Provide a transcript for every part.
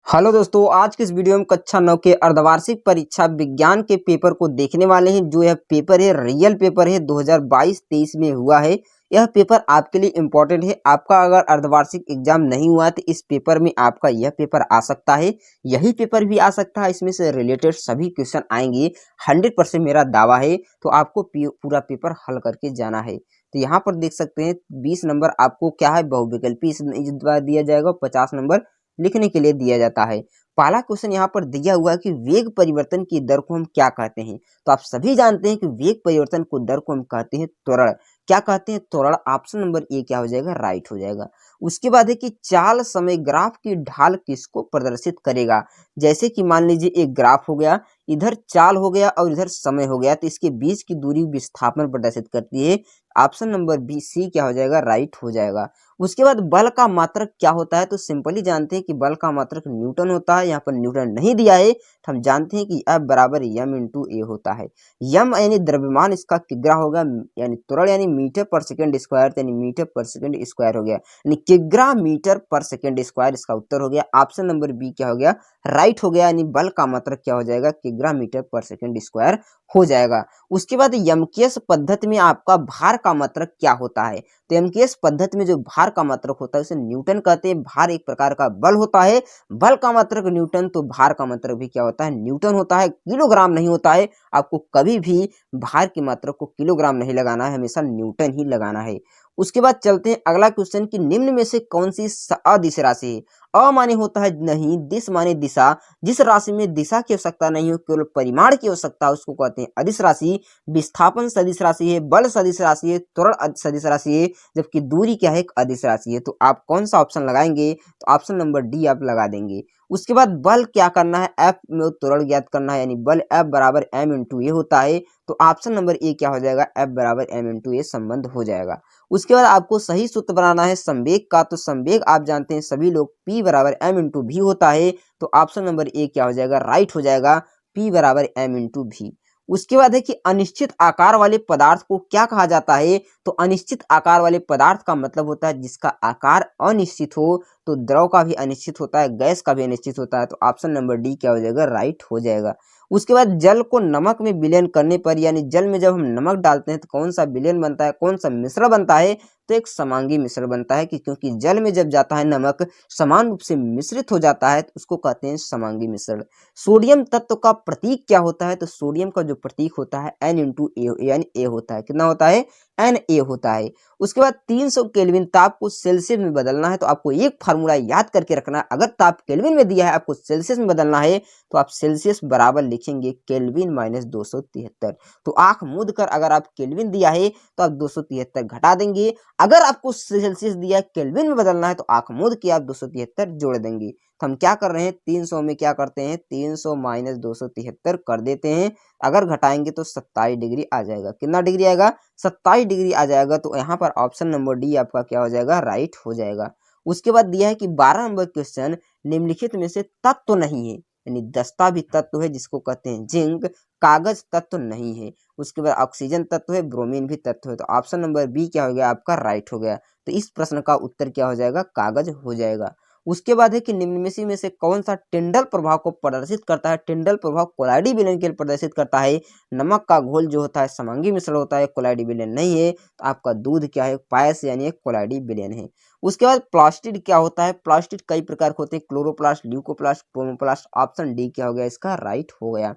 Hello दोस्तों, आज के इस वीडियो में कक्षा 9 के अर्धवार्षिक परीक्षा विज्ञान के पेपर को देखने वाले हैं। जो यह पेपर है रियल पेपर है, 2022-23 में हुआ है। यह पेपर आपके लिए इम्पोर्टेंट है। आपका अगर अर्धवार्षिक एग्जाम नहीं हुआ तो इस पेपर में आपका यह पेपर आ सकता है, यही पेपर भी आ सकता है। इसमें से रिलेटेड सभी क्वेश्चन आएंगे, 100% मेरा दावा है। तो आपको पूरा पेपर हल करके जाना है। तो यहाँ पर देख सकते हैं 20 नंबर आपको क्या है, बहुविकल्पी इस द्वारा दिया जाएगा। 50 नंबर लिखने के लिए दिया जाता है। पहला क्वेश्चन यहाँ पर दिया हुआ है कि वेग परिवर्तन की दर को हम क्या कहते हैं। तो आप सभी जानते हैं कि वेग परिवर्तन को दर को हम कहते हैं त्वरण। क्या कहते हैं? त्वरण। ऑप्शन नंबर ए क्या हो जाएगा, राइट हो जाएगा। उसके बाद है कि चाल समय ग्राफ की ढाल किसको प्रदर्शित करेगा। जैसे कि मान लीजिए एक ग्राफ हो गया, इधर चाल हो गया और इधर समय हो गया, तो इसके बीच की दूरी विस्थापन प्रदर्शित करती है। ऑप्शन नंबर बी सी क्या हो जाएगा, राइट हो जाएगा। उसके बाद बल का मात्रक क्या होता है। तो सिंपली जानते हैं कि बल का मात्रक न्यूटन होता है। यहाँ पर न्यूटन नहीं दिया है तो हम जानते हैं कि F बराबर m इंटू ए होता है। m यानी द्रव्यमान, इसका किग्रा होगा, यानी त्वरण यानी मीटर पर सेकंड स्क्वायर, यानी मीटर पर सेकंड स्क्वायर हो गया, यानी किग्रा मीटर पर सेकंड स्क्वायर इसका उत्तर हो गया। ऑप्शन नंबर बी क्या हो गया, राइट हो गया। यानी बल का मात्रक क्या हो जाएगा, किग्रा मीटर पर सेकंड स्क्वायर हो जाएगा। उसके बाद यमकेश पद्धति में आपका भार का मात्रक क्या होता है। तो यमकेश पद्धति में जो भार का मात्रक होता है उसे न्यूटन कहते हैं। भार एक प्रकार का बल होता है, बल का मात्रक न्यूटन, तो भार का मात्रक भी क्या होता है, न्यूटन होता है। किलोग्राम नहीं होता है। आपको कभी भी भार की मात्रक को किलोग्राम नहीं लगाना है, हमेशा न्यूटन ही लगाना है। उसके बाद चलते हैं अगला क्वेश्चन कि निम्न में से कौन सी अदिश राशि है। अ माने होता है नहीं, दिश माने दिशा। जिस राशि में दिशा की आवश्यकता नहीं हो, केवल परिमाण की आवश्यकता, उसको कहते हैं अदिश राशि। विस्थापन सदिश राशि है, बल सदिश राशि है, त्वरण सदिश राशि है, जबकि दूरी क्या है, एक अदिश राशि है। तो आप कौन सा ऑप्शन लगाएंगे, तो ऑप्शन नंबर डी आप लगा देंगे। उसके बाद बल क्या करना है, एफ में त्वरण ज्ञात करना है, यानी बल एफ बराबर एम इंटू ए होता है। तो ऑप्शन नंबर ए क्या हो जाएगा, एफ बराबर एम इंटू ए संबंध हो जाएगा। उसके बाद आपको सही सूत्र बनाना है संवेग का। तो संवेग आप जानते हैं सभी लोग, P बराबर एम इंटू भी होता है। तो ऑप्शन नंबर ए क्या हो जाएगा, राइट हो जाएगा। P बराबर एम इंटू भी। उसके बाद है कि अनिश्चित आकार वाले पदार्थ को क्या कहा जाता है। तो अनिश्चित आकार वाले पदार्थ का मतलब होता है जिसका आकार अनिश्चित हो। तो द्रव का भी अनिश्चित होता है, गैस का भी अनिश्चित होता है। तो ऑप्शन नंबर डी क्या हो जाएगा, राइट हो जाएगा। उसके बाद जल को नमक में विलयन करने पर, यानी जल में जब हम नमक डालते हैं तो कौन सा विलयन बनता है, कौन सा मिश्रण बनता है। तो एक समांगी मिश्रण बनता है, कि क्योंकि जल में जब जाता है नमक समान रूप से मिश्रित हो जाता है, तो उसको कहते हैं समांगी मिश्रण। सोडियम तत्व का प्रतीक क्या होता है। तो सोडियम का जो प्रतीक होता है N इंटू ए, यानी ए होता है। कितना होता है, Na होता है। उसके बाद 300 केल्विन ताप को सेल्सियस में बदलना है। तो आपको एक फार्मूला याद करके रखना है, अगर ताप केल्विन में दिया है आपको सेल्सियस में बदलना है, तो आप सेल्सियस बराबर लिखेंगे केल्विन माइनस 273। तो आंख मूंद कर अगर आप केल्विन दिया है तो आप 273 घटा देंगे। अगर आपको सेल्सियस दिया है, केल्विन में बदलना है, तो आंख मूंद के आप 273 जोड़ देंगे। तो हम क्या कर रहे हैं, 300 में क्या करते हैं, 300 माइनस 273 कर देते हैं। अगर घटाएंगे तो 27 डिग्री आ जाएगा। कितना डिग्री आएगा, 27 डिग्री आ जाएगा। तो यहाँ पर ऑप्शन नंबर डी आपका क्या हो जाएगा, राइट हो जाएगा। उसके बाद दिया है कि 12 नंबर क्वेश्चन, निम्नलिखित में से तत्व नहीं है, यानी दस्ता भी तत्व है जिसको कहते हैं जिंक, कागज तत्व नहीं है। उसके बाद ऑक्सीजन तत्व है, ब्रोमीन भी तत्व है। तो ऑप्शन नंबर बी क्या हो गया आपका, राइट हो गया। तो इस प्रश्न का उत्तर क्या हो जाएगा, कागज हो जाएगा। उसके बाद है कि निम्न में से कौन सा टिंडल प्रभाव को प्रदर्शित करता है। टिंडल प्रभाव कोलाइडी विलयन के लिए प्रदर्शित करता है। नमक का घोल जो होता है समांगी मिश्रण होता है, कोलाइडी विलयन नहीं है। तो आपका दूध क्या है, पायस यानी एक कोलाइडी विलयन है। उसके बाद प्लास्टिड क्या होता है। प्लास्टिड कई प्रकार के होते हैं, chloroplast, leucoplast, chromoplast. Option D क्या हो गया, इसका राइट हो गया।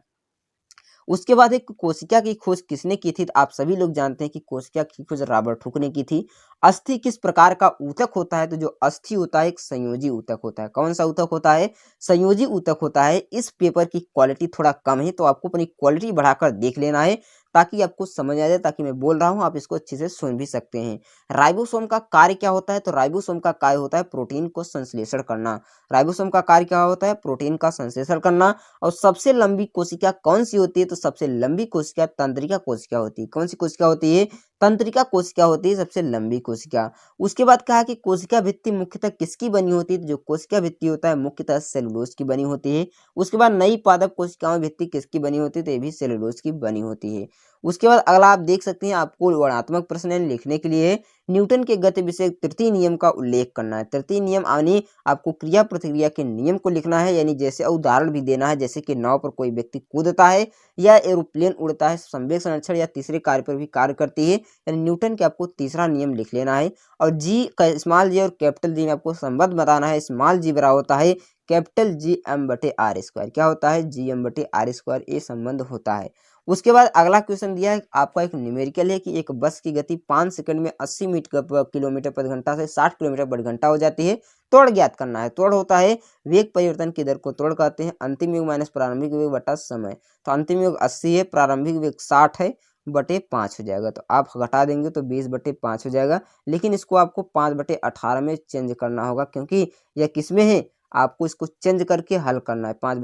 उसके बाद एक कोशिका की खोज किसने की थी। तो आप सभी लोग जानते हैं कि कोशिका की खोज रॉबर्ट हुक ने की थी। अस्थि किस प्रकार का ऊतक होता है। तो जो अस्थि होता है एक संयोजी ऊतक होता है। कौन सा ऊतक होता है, संयोजी ऊतक होता है। इस पेपर की क्वालिटी थोड़ा कम है, तो आपको अपनी क्वालिटी बढ़ाकर देख लेना है ताकि आपको समझ आ जाए, ताकि मैं बोल रहा हूँ आप इसको अच्छे से सुन भी सकते हैं। राइबोसोम का कार्य क्या होता है। तो राइबोसोम का कार्य होता है प्रोटीन को संश्लेषण करना। राइबोसोम का कार्य क्या होता है, प्रोटीन का संश्लेषण करना। और सबसे लंबी कोशिका कौन सी होती है। तो सबसे लंबी कोशिका तंत्रिका कोशिका होती है। कौन सी कोशिका होती है, तंत्रिका कोशिका होती है सबसे लंबी कोशिका। उसके बाद कहा कि कोशिका भित्ति मुख्यतः किसकी बनी होती है। तो जो कोशिका भित्ति होता है मुख्यतः सेलुलोज की बनी होती है। उसके बाद नई पादप कोशिकाओं भित्ति किसकी बनी होती है। तो ये भी सेलुलोज की बनी होती है। उसके बाद अगला आप देख सकते हैं, आपको वर्णनात्मक प्रश्न लिखने के लिए न्यूटन के गति विषय तृतीय नियम का उल्लेख करना है। तृतीय नियम यानी आपको क्रिया प्रतिक्रिया के नियम को लिखना है, यानी जैसे उदाहरण भी देना है, जैसे कि नाव पर कोई व्यक्ति कूदता है या एरोप्लेन उड़ता है, संवेग संरक्षण या तीसरे कार्य पर भी कार्य करती है, यानी न्यूटन के आपको तीसरा नियम लिख लेना है। और जी का स्मॉल जी और कैपिटल जी में आपको संबंध बताना है। स्मॉल जी बराबर होता है कैपिटल जी एम बटे आर स्क्वायर। क्या होता है? जी एम बटे आर स्क्वायर, ये संबंध होता है। उसके बाद अगला क्वेश्चन दिया है आपका, एक न्यूमेरिकल है कि एक बस की गति 5 सेकंड में 80 किलोमीटर प्रति घंटा से 60 किलोमीटर प्रति घंटा हो जाती है। त्वरण ज्ञात करना है। त्वरण होता है वेग परिवर्तन की दर को त्वरण कहते हैं। अंतिम योग माइनस प्रारंभिक वेग बटा समय। तो अंतिम योग 80 है, प्रारंभिक वेग 60 है, बटे 5 हो जाएगा। तो आप घटा देंगे तो 20 बटे 5 हो जाएगा, लेकिन इसको आपको 5 बटे 18 में चेंज करना होगा, क्योंकि यह किस में है, आपको इसको चेंज करके हल करना है। 5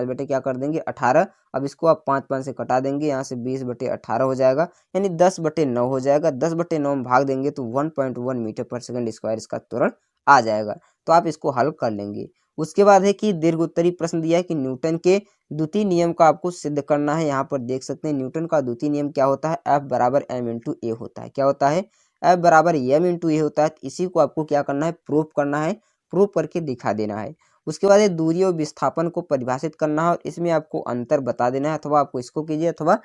बटे क्या कर देंगे 18। अब इसको आप 5 से कटा देंगे, यहाँ से 20 बटे 18 हो जाएगा, यानी 10 बटे 9 हो जाएगा। 10 बटे 9 में भाग देंगे तो 1.1 मीटर पर सेकंड स्क्वायर इसका त्वरण आ जाएगा। तो आप इसको हल कर लेंगे। उसके बाद है कि दीर्घ उत्तरी प्रश्न दिया है कि न्यूटन के द्वितीय नियम का आपको सिद्ध करना है। यहाँ पर देख सकते हैं न्यूटन का द्वितीय नियम क्या होता है, F बराबर m इंटू ए होता है। क्या होता है? F बराबर m इंटू ए होता है। इसी को आपको क्या करना है, प्रूफ करना है, प्रूफ करके दिखा देना है। उसके बाद दूरी और विस्थापन को परिभाषित करना है और इसमें आपको अंतर बता देना है, अथवा आपको इसको कीजिए अथवा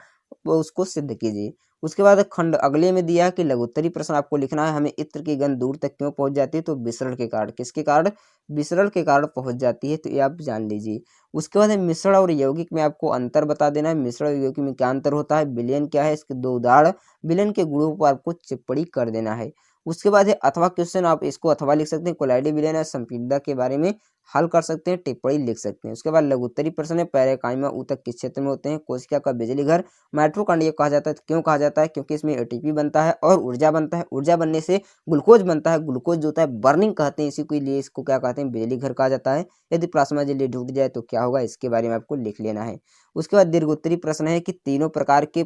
उसको सिद्ध कीजिए। उसके बाद खंड अगले में दिया है कि लघुत्तरी प्रश्न आपको लिखना है, हमें इत्र की गंध दूर तक क्यों पहुंच जाती है, तो विसरण के कारण। किसके कारण? विसरण के कारण पहुंच जाती है, तो ये आप जान लीजिए। उसके बाद मिश्रण और यौगिक में आपको अंतर बता देना है। मिश्रण और यौगिक में क्या अंतर होता है, विलयन क्या है, इसके 2 उदाहरण, विलयन के गुणों पर आपको टिप्पणी कर देना है। उसके बाद है अथवा क्वेश्चन, आप इसको अथवा लिख सकते हैं, कोलाइडी विलयन और संपीड़िता के बारे में हल कर सकते हैं, टिप्पणी लिख सकते हैं। उसके बाद लघुत्तरी प्रश्न है, पैरेकाइमा ऊतक किस क्षेत्र में होते हैं, कोशिका का बिजली घर। माइटोकॉन्ड्रिया कहा जाता है, क्यों कहा जाता है, क्योंकि इसमें एटीपी बनता है और ऊर्जा बनता है, ऊर्जा बनने से ग्लूकोज बनता है, ग्लूकोज जो होता है बर्निंग कहते हैं, इसी के लिए इसको क्या कहते हैं, बिजली घर कहा जाता है। यदि प्लाज्मा झिल्ली ढूंढ जाए तो क्या होगा, इसके बारे में आपको लिख लेना है। उसके बाद दीर्घोत्तरी प्रश्न है कि तीनों प्रकार के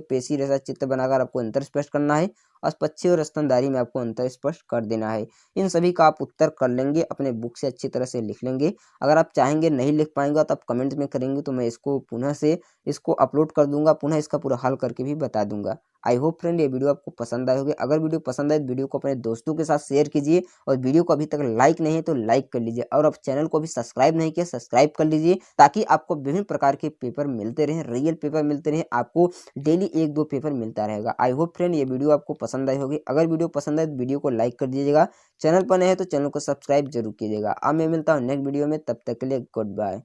पेशी रेशा चित्र बनाकर आपको अंतर स्पष्ट करना है। अस्पक्षी और स्तनधारी में आपको अंतर स्पष्ट कर देना है। इन सभी का आप उत्तर कर लेंगे, अपने बुक से अच्छी तरह से लिख लेंगे। अगर आप चाहेंगे नहीं लिख पाएंगे तो आप कमेंट में करेंगे, तो मैं इसको पुनः से इसको अपलोड कर दूंगा, पुनः इसका पूरा हल करके भी बता दूंगा। आई होप फ्रेंड ये वीडियो आपको पसंद आए होगी। अगर वीडियो पसंद आए तो वीडियो को अपने दोस्तों के साथ शेयर कीजिए, और वीडियो को अभी तक लाइक नहीं है तो लाइक कर लीजिए, और अब चैनल को भी सब्सक्राइब नहीं किया सब्सक्राइब कर लीजिए, ताकि आपको विभिन्न प्रकार के पेपर मिलते रहें, रियल पेपर मिलते रहें, आपको डेली 1-2 पेपर मिलता रहेगा। आई होप फ्रेंड ये वीडियो आपको पसंद आई होगी। अगर वीडियो पसंद आए तो वीडियो को लाइक कर दीजिएगा, चैनल पर नए हैं तो चैनल को सब्सक्राइब जरूर कीजिएगा। अब मैं मिलता हूँ नेक्स्ट वीडियो में, तब तक के लिए गुड बाय।